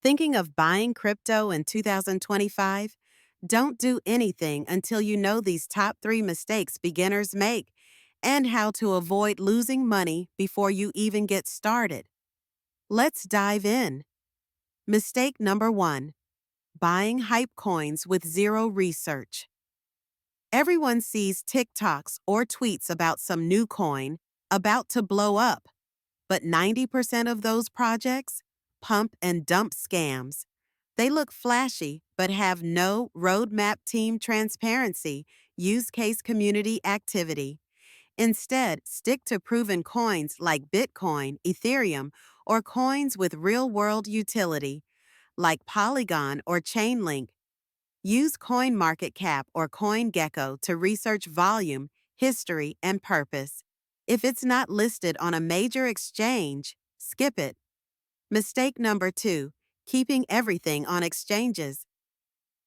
Thinking of buying crypto in 2025? Don't do anything until you know these top 3 mistakes beginners make and how to avoid losing money before you even get started. Let's dive in. Mistake number 1: buying hype coins with zero research. Everyone sees TikToks or tweets about some new coin about to blow up, but 90% of those projects? Pump and dump scams. They look flashy, but have no roadmap, team transparency, use case community activity. Instead, stick to proven coins like Bitcoin, Ethereum, or coins with real world utility, like Polygon or Chainlink. Use CoinMarketCap or CoinGecko to research volume, history, and purpose. If it's not listed on a major exchange, skip it. Mistake number 2: keeping everything on exchanges.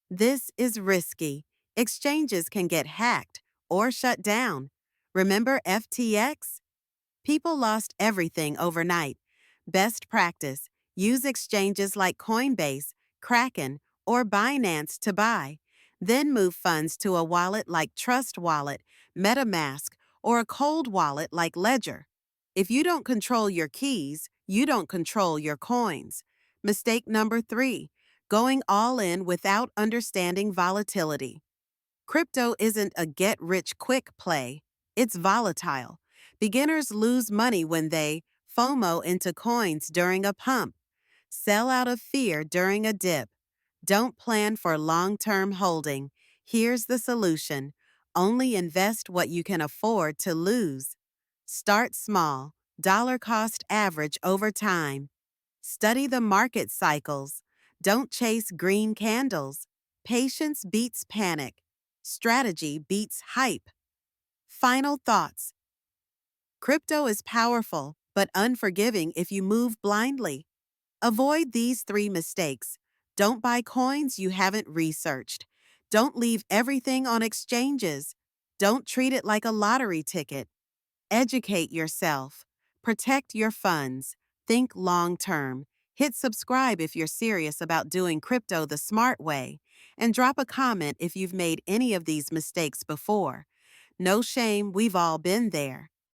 This is risky. Exchanges can get hacked or shut down. Remember FTX? People lost everything overnight. Best practice: use exchanges like Coinbase, Kraken, or Binance to buy. Then move funds to a wallet like Trust Wallet, MetaMask, or a cold wallet like Ledger. If you don't control your keys, you don't control your coins. Mistake number 3: going all in without understanding volatility. Crypto isn't a get-rich-quick play. It's volatile. Beginners lose money when they FOMO into coins during a pump, sell out of fear during a dip. Don't plan for long-term holding. Here's the solution: only invest what you can afford to lose. Start small, dollar cost average over time. Study the market cycles. Don't chase green candles. Patience beats panic. Strategy beats hype. Final thoughts: crypto is powerful, but unforgiving if you move blindly. Avoid these 3 mistakes. Don't buy coins you haven't researched. Don't leave everything on exchanges. Don't treat it like a lottery ticket. Educate yourself. Protect your funds. Think long term. Hit subscribe if you're serious about doing crypto the smart way. And drop a comment if you've made any of these mistakes before. No shame, we've all been there.